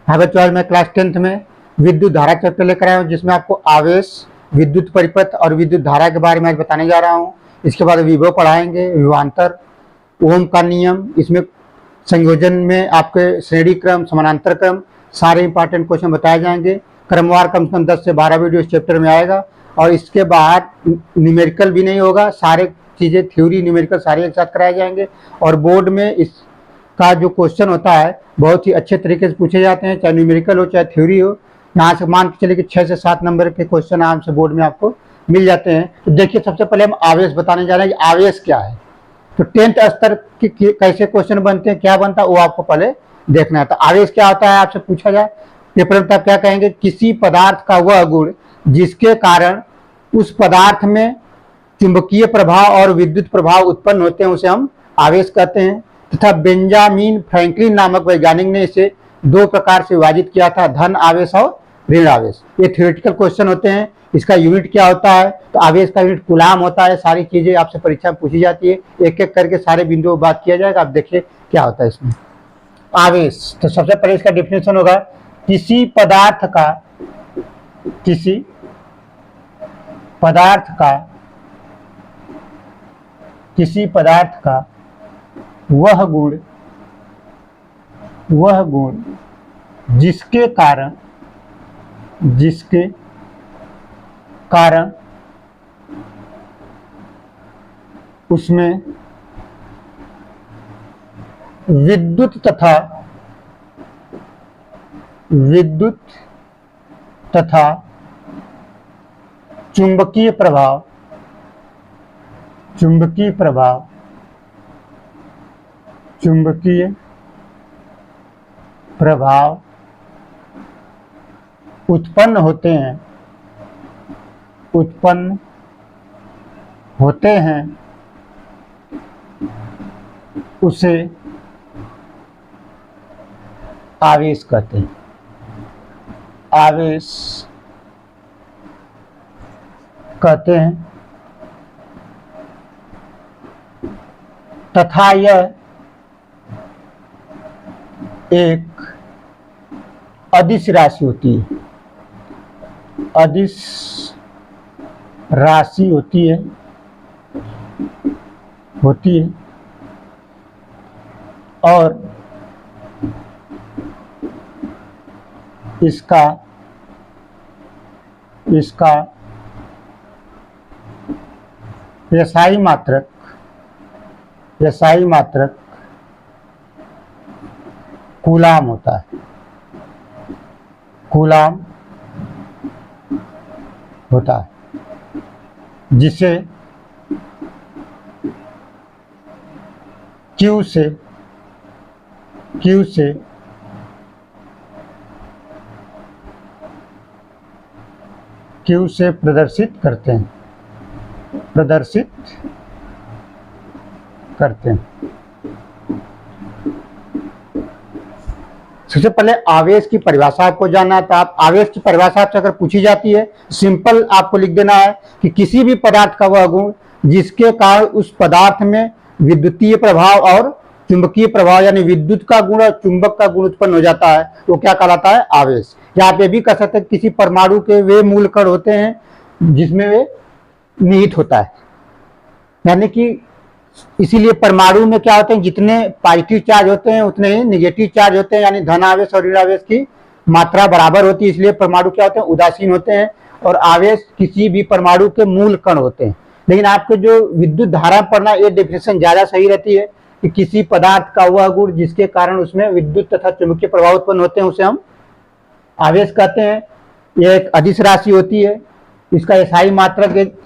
High twelve में class 10th में विद्युत धारा चैप्टर लेकर आया हूँ, जिसमें आपको आवेश, विद्युत परिपथ और विद्युत धारा के बारे में आज बताने जा रहा हूँ। इसके बाद विभव पढ़ाएंगे, विभवांतर, ओम का नियम, इसमें संयोजन में आपके श्रेणी क्रम, समानांतर क्रम, सारे इंपॉर्टेंट क्वेश्चन बताए जाएंगे। क्रमवार कम से कम 10 से 12 वीडियो इस चैप्टर में आएगा और इसके बाहर न्यूमेरिकल भी नहीं होगा। सारे चीज़ें थ्योरी न्यूमेरिकल सारे एक साथ कराए जाएंगे और बोर्ड में इसका जो क्वेश्चन होता है बहुत ही अच्छे तरीके से पूछे जाते हैं, चाहे न्यूमेरिकल हो चाहे थ्योरी हो। यहाँ से मान के चलिए कि 6 से 7 नंबर के क्वेश्चन आराम से बोर्ड में आपको मिल जाते हैं। तो देखिए, सबसे पहले हम आवेश बताने जा रहे हैं कि आवेश क्या है। तो 10th स्तर के कैसे क्वेश्चन बनते हैं, क्या बनता है, वो आपको पहले देखना है। तो आवेश क्या होता है, आपसे पूछा जाए पेपर में, तब क्या कहेंगे? किसी पदार्थ का वह गुण जिसके कारण उस पदार्थ में चुंबकीय प्रभाव और विद्युत प्रभाव उत्पन्न होते हैं, उसे हम आवेश कहते हैं। तथा बेंजामिन फ्रैंकलिन नामक वैज्ञानिक ने इसे 2 प्रकार से विभाजित किया था, धन आवेश और ऋण आवेश। ये थ्योरेटिकल क्वेश्चन होते हैं। इसका यूनिट क्या होता है? तो आवेश का यूनिट कूलाम होता है। सारी चीजें आपसे परीक्षा में पूछी जाती है, एक एक करके सारे बिंदुओं पर बात किया जाएगा। आप देखिए क्या होता है इसमें आवेश। तो सबसे पहले इसका डिफिनेशन होगा, किसी पदार्थ का वह गुण जिसके कारण उसमें विद्युत तथा चुंबकीय प्रभाव उत्पन्न होते हैं उसे आवेश कहते हैं। तथा यह एक अदिश राशि होती है और इसका यसाई मात्रक कूलाम होता है, जिसे Q से प्रदर्शित करते हैं। सबसे पहले आवेश की परिभाषा आपको जानना है। तो आप आवेश की परिभाषा आपसे अगर पूछी जाती है, सिंपल आपको लिख देना है कि किसी भी पदार्थ का वह गुण जिसके कारण उस पदार्थ में विद्युतीय प्रभाव और चुंबकीय प्रभाव यानी विद्युत का गुण और चुंबक का गुण उत्पन्न हो जाता है, वो क्या कहलाता है? आवेश। या आप ये भी कह सकते हैं किसी परमाणु के वे मूल कण होते हैं जिसमें वे निहित होता है, यानी कि इसीलिए परमाणु में क्या होते हैं, जितने पॉजिटिव चार्ज होते हैं उतने ही निगेटिव चार्ज होते हैं, यानी धन आवेश और ऋण आवेश की मात्रा बराबर होती है। इसलिए परमाणु क्या होते हैं? उदासीन होते हैं। और आवेश किसी भी परमाणु के मूल कण होते हैं। लेकिन आपको जो विद्युत धारा पढ़ना, ये डेफिनेशन ज्यादा सही रहती है कि किसी पदार्थ का वह गुण जिसके कारण उसमें विद्युत तथा चुंबकीय प्रभाव उत्पन्न होते हैं, उसे हम आवेश कहते हैं। यह एक अदिश राशि होती है। इसका एसआई मात्रक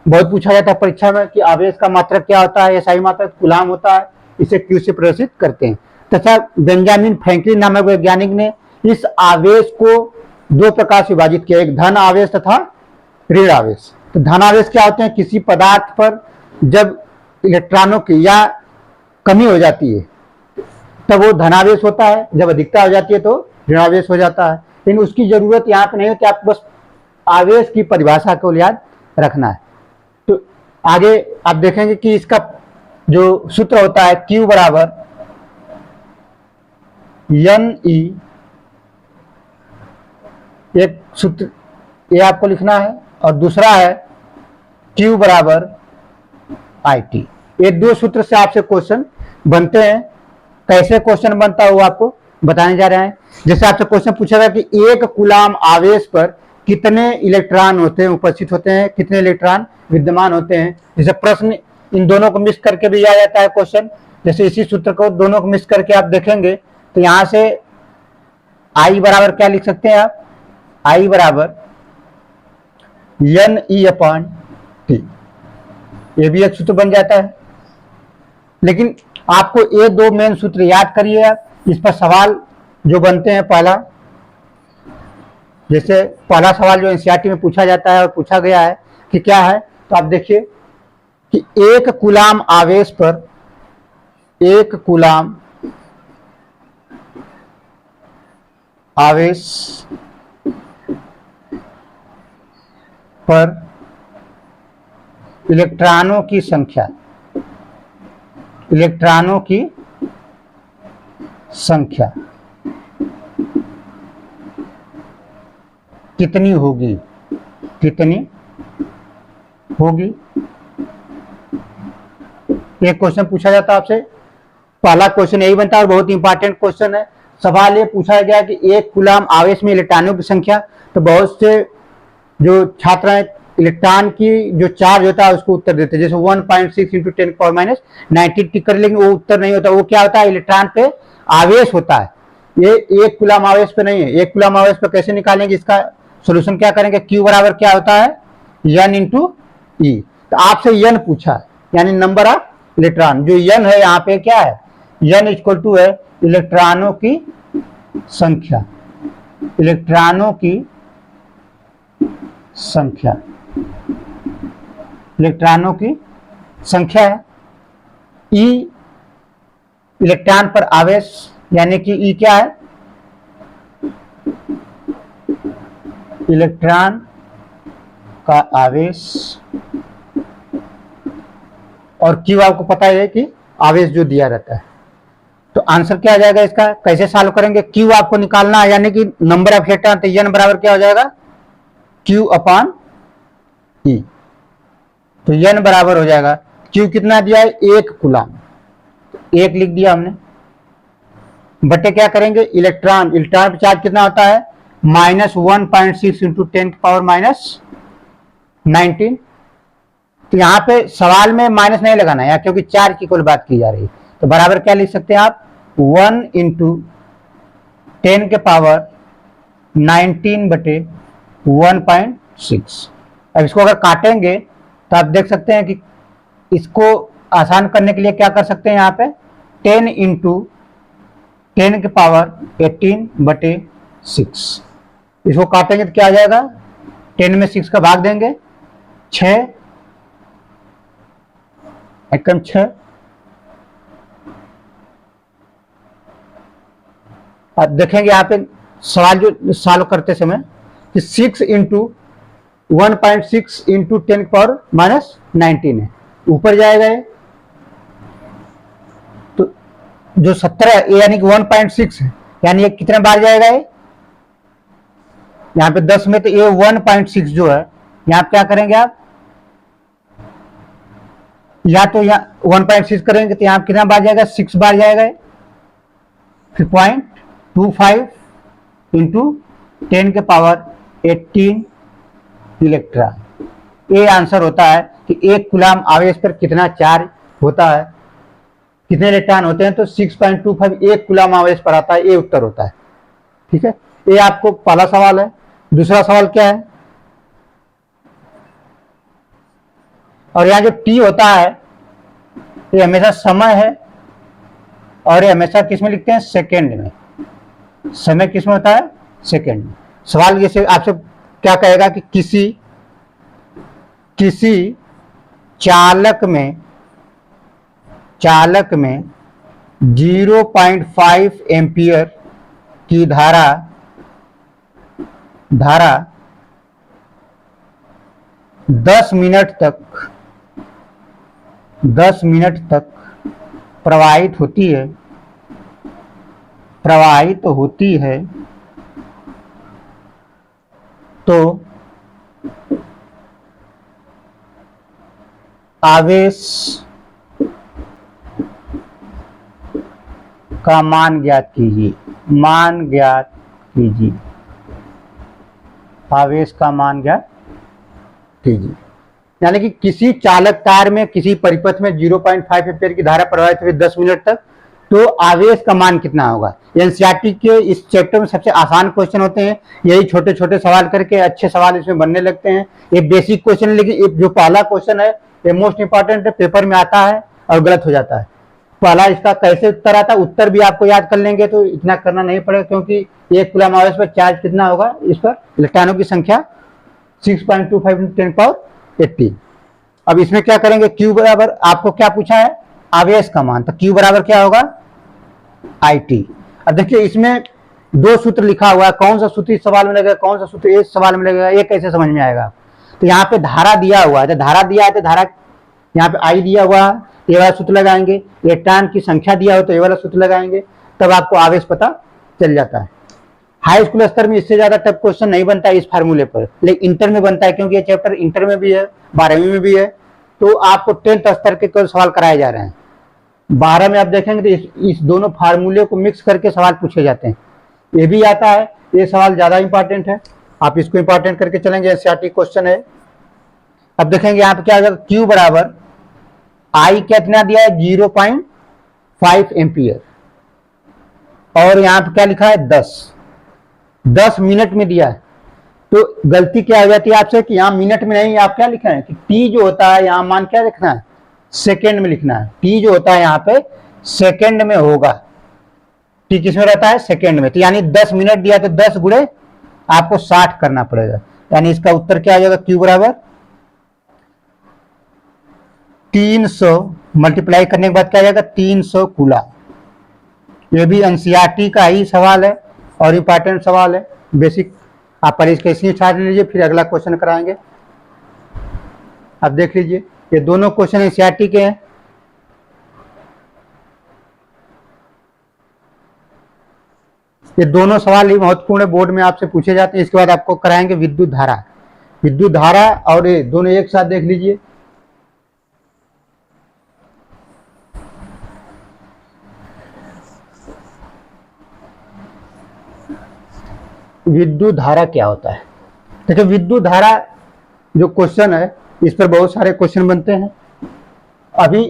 बहुत पूछा जाता है परीक्षा में कि आवेश का मात्रक क्या होता है? एसआई मात्रक कूलाम होता है। इसे Q से प्रदर्शित करते हैं। तथा बेंजामिन फ्रैंकलिन नामक वैज्ञानिक ने इस आवेश को 2 प्रकार से विभाजित किया, एक धन आवेश तथा ऋण आवेश। तो धन आवेश क्या होते हैं? किसी पदार्थ पर जब इलेक्ट्रॉनों की या कमी हो जाती है तब वो धनावेश होता है, जब अधिकता हो जाती है तो ऋणावेश हो जाता है। लेकिन उसकी जरूरत यहाँ पे नहीं होती, आपको बस आवेश की परिभाषा को याद रखना है। तो आगे आप देखेंगे कि इसका जो सूत्र होता है Q बराबर NE एक सूत्र ये आपको लिखना है और दूसरा है Q बराबर IT। ये दो सूत्र से आपसे क्वेश्चन बनते हैं। कैसे क्वेश्चन बनता है वो आपको बताने जा रहे हैं। जैसे आपसे क्वेश्चन पूछेगा कि एक कूलाम आवेश पर कितने इलेक्ट्रॉन होते हैं, उपस्थित होते हैं, कितने इलेक्ट्रॉन विद्यमान होते हैं। जैसे प्रश्न इन दोनों को मिक्स करके भी आ जाता है क्वेश्चन। जैसे इसी सूत्र को दोनों को मिक्स करके आप देखेंगे तो यहां से I बराबर क्या लिख सकते हैं आप, I बराबर NE/T। ये भी एक सूत्र बन जाता है। लेकिन आपको ये दो मेन सूत्र याद करिए आप। इस पर सवाल जो बनते हैं, पहला जैसे पहला सवाल जो एनसीईआरटी में पूछा जाता है और पूछा गया है कि क्या है, तो आप देखिए कि एक कूलाम आवेश पर, एक कूलाम आवेश पर इलेक्ट्रॉनों की संख्या, इलेक्ट्रॉनों की संख्या कितनी होगी, कितनी होगी। एक क्वेश्चन पूछा जाता है आपसे, पहला क्वेश्चन यही बनता है और बहुत इंपॉर्टेंट क्वेश्चन है। सवाल ये पूछा गया कि एक कूलाम आवेश में इलेक्ट्रॉनों की संख्या, तो बहुत से जो छात्र हैं इलेक्ट्रॉन की जो चार्ज होता है उसको उत्तर देते हैं, जैसे 1.6 इंटू 10⁻⁹ टिक कर, लेकिन वो उत्तर नहीं होता। वो क्या होता है, इलेक्ट्रॉन पे आवेश होता है। ये एक कूलाम आवेश पे नहीं है। एक कूलाम आवेश पे कैसे निकालेंगे, इसका सोल्यूशन क्या करेंगे, Q बराबर क्या होता है, N इंटू E। तो आपसे N पूछा है, यानी नंबर ऑफ इलेक्ट्रॉन। जो N है यहाँ पे क्या है, N इक्वल टू है इलेक्ट्रॉनों की संख्या, इलेक्ट्रॉनों की संख्या, इलेक्ट्रॉनों की संख्या है। E इलेक्ट्रॉन पर आवेश, यानी कि E क्या है, इलेक्ट्रॉन का आवेश, और Q आपको पता है कि आवेश जो दिया रहता है। तो आंसर क्या आ जाएगा इसका, कैसे सॉल्व करेंगे, Q आपको निकालना है, यानी कि नंबर ऑफ इलेक्ट्रॉन। तो N बराबर क्या हो जाएगा, Q/E। तो N बराबर हो जाएगा, Q कितना दिया है, एक कूलाम, एक लिख दिया हमने, बटे क्या करेंगे, इलेक्ट्रॉन, इलेक्ट्रॉन पर चार्ज कितना होता है, -1.6 इंटू 10⁻⁹ तो यहाँ पे सवाल में माइनस नहीं लगाना है, क्योंकि चार्ज की कुल बात की जा रही है। तो बराबर क्या लिख सकते हैं आप, 1 इंटू 10⁻⁹ बटे 1.6। अब इसको अगर काटेंगे तो आप देख सकते हैं कि इसको आसान करने के लिए क्या कर सकते हैं, यहाँ पे 10 इंटू 10⁻18 बटे 6। इसको काटेंगे तो क्या आ जाएगा, 10 में 6 का भाग देंगे, 6 एकम 6। अब देखेंगे यहाँ पे सवाल जो सॉल्व करते समय कि 6 इंटू 1.6 इंटू 10⁻⁻19 है, ऊपर जाएगा ये, तो जो 17 है यानी कि 1.6 है, यानी ये कितने बार जाएगा, ये यहाँ पे 10 में, तो ये 1.6 जो है, यहाँ क्या करेंगे आप, या तो यहाँ 1.6 करेंगे तो यहाँ कितना बार जाएगा, 6 बार जाएगा। फिर 0.25 इंटू 10⁻18 इलेक्ट्रॉन। ये आंसर होता है कि एक कूलाम आवेश पर कितना चार्ज होता है, कितने इलेक्ट्रॉन होते हैं। तो 6.25 एक कूलाम आवेश पर आता है, ये उत्तर होता है। ठीक है, ये आपको पहला सवाल है। दूसरा सवाल क्या है, और यहाँ जो T होता है ये हमेशा समय है, और ये हमेशा किस में लिखते हैं, सेकेंड में। समय किस में होता है, सेकेंड में। सवाल जैसे आपसे क्या कहेगा कि किसी चालक में 0.5 एम्पियर की धारा 10 मिनट तक प्रवाहित होती है तो आवेश का मान ज्ञात कीजिए, मान ज्ञात कीजिए, आवेश का मान ज्ञात कीजिए। यानी कि किसी चालक तार में किसी परिपथ में 0.5 एम्पीयर की धारा प्रवाहित हुई 10 मिनट तक, तो आवेश का मान कितना होगा। एनसीईआरटी के इस चैप्टर में सबसे आसान क्वेश्चन होते हैं, यही छोटे छोटे सवाल करके अच्छे सवाल इसमें बनने लगते हैं। ये बेसिक क्वेश्चन, लेकिन जो पहला क्वेश्चन है ये मोस्ट इंपॉर्टेंट है, पेपर में आता है और गलत हो जाता है। पहला इसका कैसे उत्तर आता है, उत्तर भी आपको याद कर लेंगे तो इतना करना नहीं पड़ेगा, क्योंकि 1 कूलम आवेश पर चार्ज कितना होगा, इस पर इलेक्ट्रॉनों की संख्या 6.25 × 10⁻80। अब इसमें क्या करेंगे, Q बराबर, आपको क्या पूछा है, आवेश का मान, तो Q बराबर क्या होगा, IT। अब देखिए इसमें 2 सूत्र लिखा हुआ है, कौन सा सूत्र इस सवाल में लगेगा, कौन सा सूत्र इस सवाल में लगेगा, ये कैसे समझ में आएगा। तो यहाँ पे धारा दिया हुआ है, तो धारा दिया है तो धारा, यहाँ पे I दिया हुआ है, ये वाला सूत्र लगाएंगे, इलेक्ट्रॉन की संख्या दिया हो तो ये वाला सूत्र लगाएंगे, तब आपको आवेश पता चल जाता है। हाई स्कूल स्तर में इससे ज्यादा टफ क्वेश्चन नहीं बनता है इस फार्मूले पर, लेकिन इंटर में बनता है, क्योंकि ये चैप्टर इंटर में भी है, 12वीं में भी है, तो आपको 10th स्तर के कोई सवाल कराए जा रहे हैं। 12 में आप देखेंगे तो इस दोनों फार्मूले को मिक्स करके सवाल पूछे जाते हैं, ये भी आता है। ये सवाल ज्यादा इंपॉर्टेंट है, आप इसको इंपॉर्टेंट करके चलेंगे, एनसीईआरटी क्वेश्चन है। अब देखेंगे यहाँ पे क्या होगा, Q बराबर I कितना दिया है, 0.5 एम्पियर, और यहाँ पे क्या लिखा है, 10 मिनट में दिया है। तो गलती क्या हो जाती है आपसे कि यहाँ मिनट में नहीं, आप क्या लिखा है कि T जो होता है यहाँ मान क्या लिखना है, सेकेंड में लिखना है। T जो होता है यहाँ पे सेकेंड में होगा, T किस में रहता है, सेकेंड में। तो यानी 10 मिनट दिया तो 10 गुणे आपको 60 करना पड़ेगा, यानी इसका उत्तर क्या आ जाएगा, Q बराबर 300 मल्टीप्लाई करने के बाद क्या आ जाएगा, 300 कूलम। ये भी एनसीईआरटी का ही सवाल है और इंपॉर्टेंट सवाल है, बेसिक। आप पहले इसका इसलिए छाट लीजिए, फिर अगला क्वेश्चन कराएंगे। अब देख लीजिए, ये दोनों क्वेश्चन एनसीईआरटी के हैं। ये दोनों सवाल ही महत्वपूर्ण बोर्ड में आपसे पूछे जाते हैं। इसके बाद आपको कराएंगे विद्युत धारा, विद्युत धारा, और ये दोनों एक साथ देख लीजिए। विद्युत धारा क्या होता है, देखिए विद्युत धारा जो क्वेश्चन है, इस पर बहुत सारे क्वेश्चन बनते हैं। अभी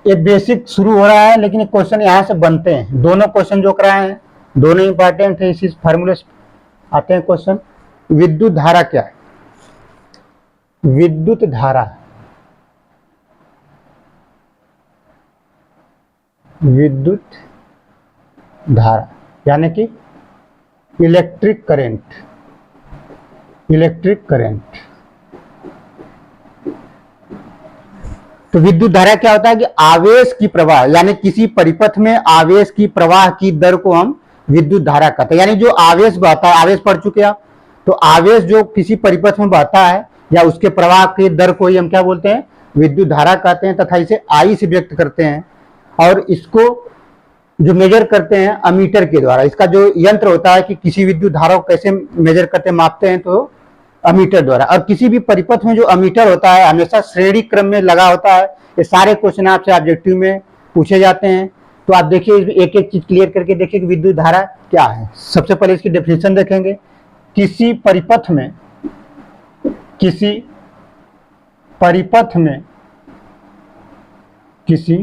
ये बेसिक शुरू हो रहा है, लेकिन क्वेश्चन यहाँ से बनते हैं। दोनों क्वेश्चन जो कराए हैं दोनों इंपॉर्टेंट है, इसी फार्मूले से आते हैं क्वेश्चन। विद्युत धारा क्या है, विद्युत धारा, विद्युत धारा यानी कि इलेक्ट्रिक करंट, इलेक्ट्रिक करंट। तो विद्युत धारा क्या होता है कि आवेश की प्रवाह, यानी किसी परिपथ में आवेश की प्रवाह की दर को हम विद्युत धारा कहते हैं। यानी जो आवेश बहता है, आवेश पढ़ चुके आप, तो आवेश जो किसी परिपथ में बहता है या उसके प्रवाह की दर को ही हम क्या बोलते हैं, विद्युत धारा कहते हैं, तथा इसे I से व्यक्त करते हैं। और इसको जो मेजर करते हैं अमीटर के द्वारा। इसका जो यंत्र होता है कि किसी विद्युत धारा को कैसे मेजर करते हैं, मापते हैं, तो अमीटर द्वारा। और किसी भी परिपथ में जो अमीटर होता है हमेशा श्रेणी क्रम में लगा होता है। ये सारे क्वेश्चन आपसे ऑब्जेक्टिव में पूछे जाते हैं। तो आप देखिए एक एक चीज क्लियर करके देखिए कि विद्युत धारा क्या है। सबसे पहले इसकी डेफिनेशन देखेंगे। किसी परिपथ में, किसी परिपथ में, किसी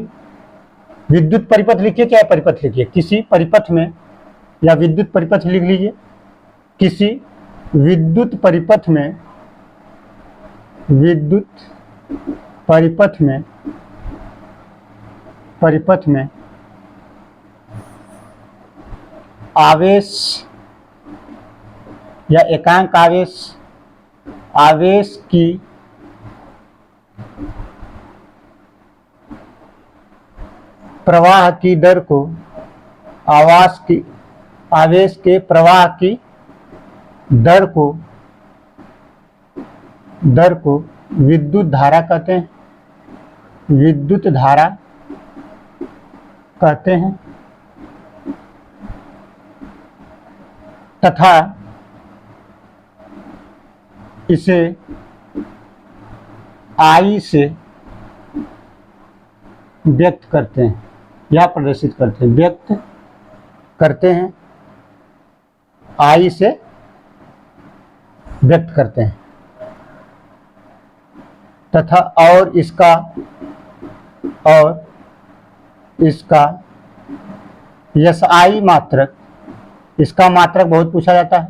विद्युत परिपथ लिखिए, चाहे परिपथ लिखिए, किसी परिपथ में, या विद्युत परिपथ लिख लीजिए, किसी विद्युत परिपथ में, विद्युत परिपथ में, परिपथ में आवेश या एकांक आवेश, आवेश की प्रवाह की दर को, आवेश के प्रवाह की दर को विद्युत धारा कहते हैं, विद्युत धारा कहते हैं। तथा इसे आई से व्यक्त करते हैं या प्रदर्शित करते हैं, व्यक्त करते हैं, आई से व्यक्त करते हैं तथा और इसका यसाई मात्रक, इसका मात्रक बहुत पूछा जाता है,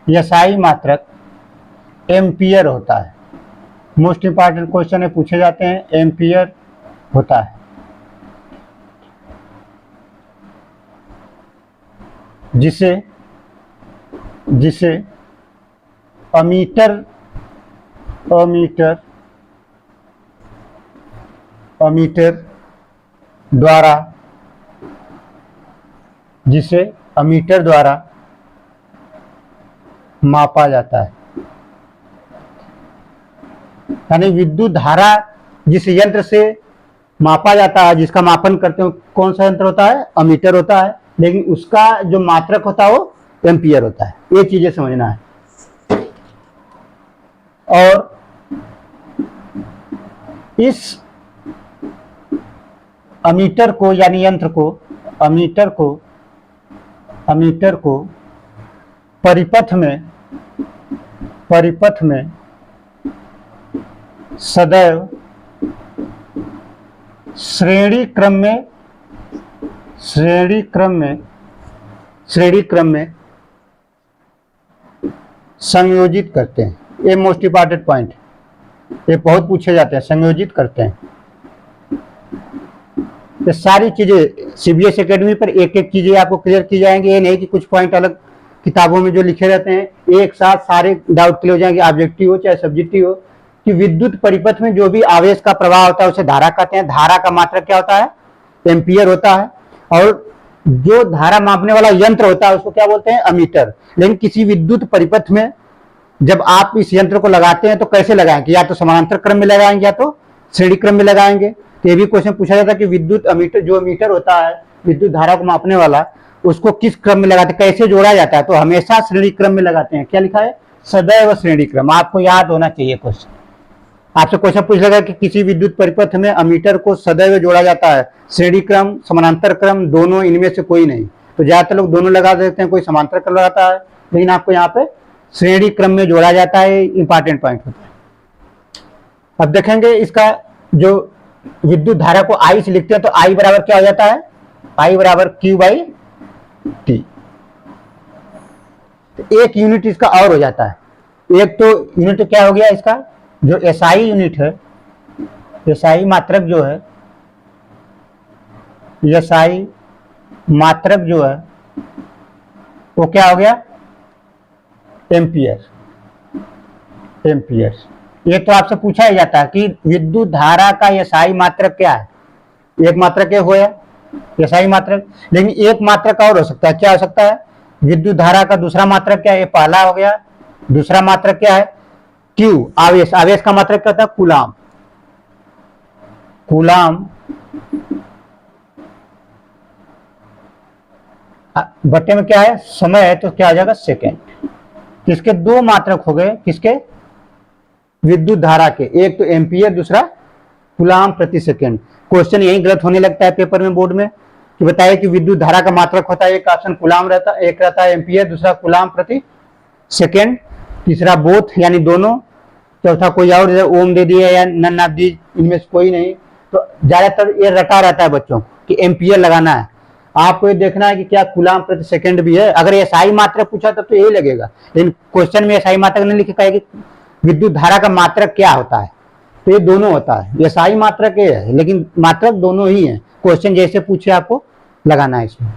यसाई मात्रक एम्पियर होता है। मोस्ट इंपॉर्टेंट क्वेश्चन है, पूछे जाते हैं, एम्पियर होता है। जिसे अमीटर द्वारा मापा जाता है। यानी विद्युत धारा जिस यंत्र से मापा जाता है, जिसका मापन करते हैं, कौन सा यंत्र होता है? अमीटर होता है, लेकिन उसका जो मात्रक होता है वो एम्पियर होता है। ये चीजें समझना है। और इस अमीटर को यानी यंत्र को, अमीटर को परिपथ में सदैव श्रेणी क्रम में संयोजित करते हैं। ये मोस्ट इंपॉर्टेंट पॉइंट, ये बहुत पूछे जाते हैं, संयोजित करते हैं। ये सारी चीजें सीबीएसई एकेडमी पर एक एक चीजें आपको क्लियर की जाएंगी। ये नहीं कि कुछ पॉइंट अलग किताबों में जो लिखे रहते हैं एक साथ सारे डाउट क्लियर हो जाएंगे, ऑब्जेक्टिव हो चाहे सब्जेक्टिव हो। कि विद्युत परिपथ में जो भी आवेश का प्रवाह होता है उसे धारा कहते हैं। धारा का मात्रक क्या होता है? एम्पियर होता है। और जो धारा मापने वाला यंत्र होता है उसको क्या बोलते हैं? अमीटर। लेकिन किसी विद्युत परिपथ में जब आप इस यंत्र को लगाते हैं तो कैसे लगाएंगे? या तो समानांतर क्रम में लगाएंगे या तो श्रेणी क्रम में लगाएंगे। तो ये भी क्वेश्चन पूछा जाता है कि विद्युत अमीटर, जो अमीटर होता है विद्युत धारा को मापने वाला, उसको किस क्रम में लगाते हैं, कैसे जोड़ा जाता है? तो हमेशा श्रेणी क्रम में लगाते हैं। क्या लिखा है? सदैव श्रेणी क्रम। आपको याद होना चाहिए क्वेश्चन। आपसे क्वेश्चन पूछ लेगा कि किसी विद्युत परिपथ में अमीटर को सदैव जोड़ा जाता है, श्रेणी क्रम, समानांतर क्रम, दोनों, इनमें से कोई नहीं। तो ज्यादातर लोग दोनों लगा देते हैं, कोई समांतर क्रम लगाता है, लेकिन आपको यहाँ पे श्रेणी क्रम में जोड़ा जाता है। इंपॉर्टेंट पॉइंट होता है। अब देखेंगे इसका जो विद्युत धारा को आई से लिखते हैं तो आई बराबर क्या हो जाता है? आई बराबर Q/T। तो एक यूनिट इसका और हो जाता है। एक तो यूनिट क्या हो गया इसका, जो एसआई यूनिट है, एसआई मात्रक जो है, एसआई मात्रक जो है वो क्या हो गया? एम्पियर। एम्पियर। ये तो आपसे पूछा ही जाता है कि विद्युत धारा का एसआई मात्रक क्या है। एक मात्रक हो गया एसआई मात्रक, लेकिन एक मात्रक और हो सकता है। क्या हो सकता है? विद्युत धारा का दूसरा मात्रक क्या है? ये पहला हो गया। दूसरा मात्रक क्या है? क्यू, आवेश। आवेश का मात्रक क्या होता है? कूलाम। कूलाम बटे में क्या है? समय है, तो क्या आ जाएगा? सेकेंड। किसके दो मात्रक हो गए? किसके? विद्युत धारा के। एक तो एम्पियर, दूसरा कूलाम प्रति सेकेंड। क्वेश्चन यही गलत होने लगता है पेपर में, बोर्ड में, कि बताइए कि विद्युत धारा का मात्रक होता है, एक ऑप्शन कूलाम रहता है, एक रहता है एम्पियर, दूसरा कूलाम प्रति सेकेंड, तीसरा बोथ यानी दोनों, चौथा कोई और ओम दे दिए या नन ऑफ दीज, इनमें से कोई नहीं। तो ज्यादातर ये रटा रहता है बच्चों कि एम्पियर लगाना है। आपको ये देखना है कि क्या कूलाम प्रति सेकेंड भी है। अगर एसआई मात्रक पूछा तब तो यही लगेगा, लेकिन क्वेश्चन में एसआई मात्रक नहीं लिखा है कि विद्युत धारा का मात्रक क्या होता है। तो ये दोनों होता है, एसआई मात्रक ये है, लेकिन मात्रक दोनों ही है। क्वेश्चन जैसे पूछे आपको लगाना है इसमें।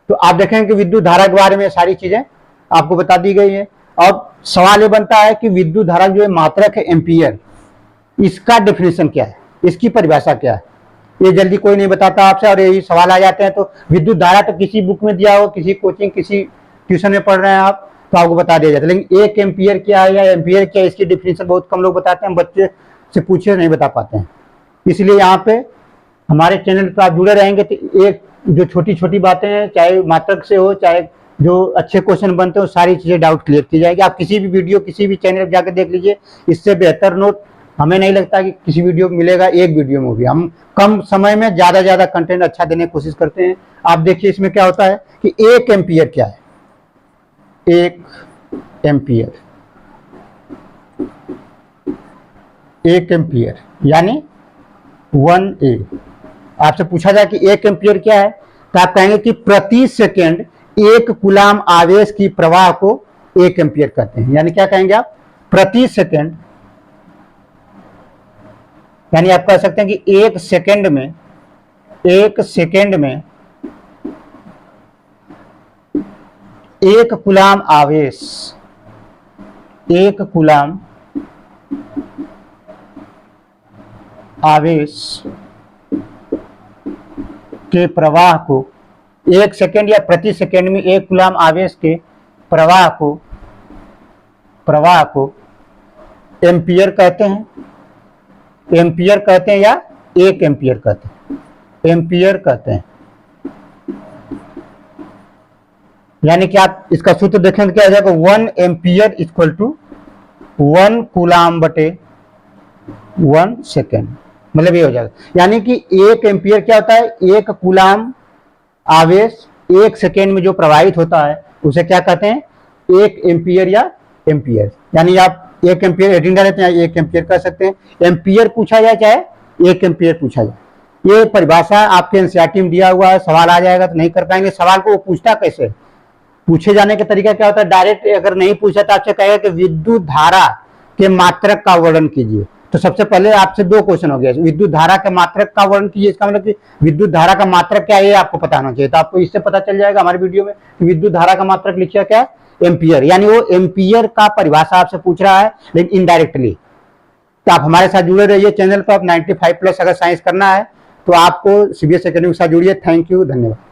तो आप देखेंगे कि विद्युत धारा के बारे में सारी चीजें आपको बता दी गई है। और सवाल ये बनता है कि विद्युत धारा जो है मात्रक है एम्पियर, इसका डेफिनेशन क्या है, इसकी परिभाषा क्या है? ये जल्दी कोई नहीं बताता आपसे, और यही सवाल आ जाते हैं। तो विद्युत धारा तो किसी बुक में दिया हो, किसी कोचिंग, किसी ट्यूशन में पढ़ रहे हैं आप, तो आपको बता दिया जाता है। लेकिन एक एम्पियर क्या है या एम्पियर क्या है, इसकी डेफिनेशन बहुत कम लोग बताते हैं, बच्चे से पूछे नहीं बता पाते हैं। इसलिए यहाँ पे हमारे चैनल पर आप जुड़े रहेंगे तो एक जो छोटी छोटी बातें हैं, चाहे मात्रक से हो, चाहे जो अच्छे क्वेश्चन बनते हैं वो सारी चीज़ें डाउट क्लियर की जाएगी। आप किसी भी वीडियो किसी भी चैनल पर जाकर देख लीजिए, इससे बेहतर नोट हमें नहीं लगता कि किसी वीडियो में मिलेगा। एक वीडियो में भी हम कम समय में ज़्यादा कंटेंट अच्छा देने की कोशिश करते हैं। आप देखिए इसमें क्या होता है कि 1 एम्पियर क्या है। 1 एम्पियर, 1 एम्पियर यानी 1A। आपसे पूछा जाए कि 1 एम्पियर क्या है, तो आप कहेंगे कि प्रति सेकेंड 1 कूलाम आवेश की प्रवाह को 1 एम्पियर कहते हैं। यानी क्या कहेंगे आप, प्रति सेकेंड, यानी आप कह सकते हैं कि 1 सेकेंड में 1 कूलाम आवेश, 1 कूलाम आवेश के प्रवाह को 1 सेकेंड या प्रति सेकेंड में 1 कूलाम आवेश के प्रवाह को एम्पियर कहते हैं। एम्पियर कहते हैं या 1 एम्पियर कहते हैं, एम्पियर कहते हैं। यानी कि आप इसका सूत्र देखें तो क्या आ जाएगा, 1 एम्पियर इक्वल टू 1 कूलाम बटे 1 सेकेंड, मतलब ये हो जाएगा। यानी कि 1 एम्पियर क्या होता है, 1 कूलाम आवेश 1 सेकेंड में जो प्रवाहित होता है उसे क्या कहते हैं, 1 एम्पियर या एम्पियर। यानी आप 1 एम्पियर 18 डालते हैं, 1 एम्पियर कह सकते हैं। एम्पियर पूछा जाए चाहे 1 एम्पियर पूछा जाए, ये परिभाषा आपके एनसीईआरटी में दिया हुआ है। सवाल आ जाएगा तो नहीं कर पाएंगे। सवाल को वो पूछता कैसे, पूछे जाने का तरीका क्या होता है, डायरेक्ट अगर नहीं पूछा तो आपसे कहेगा कि विद्युत धारा के मात्रक का वर्णन कीजिए। तो सबसे पहले आपसे 2 क्वेश्चन हो गया, विद्युत धारा के मात्रक का वर्णन कीजिए। इसका मतलब कि विद्युत धारा का मात्रक क्या है ये आपको पता होना चाहिए। तो आपको इससे पता चल जाएगा हमारे वीडियो में कि विद्युत धारा का मात्रक लिखा क्या है, एम्पियर। यानी वो एम्पियर का परिभाषा आपसे पूछ रहा है, लेकिन इनडायरेक्टली। तो आप हमारे साथ जुड़े रहिए चैनल पर। आप 95+ अगर साइंस करना है तो आपको CBSE एकेडमी के साथ जुड़िए। थैंक यू, धन्यवाद।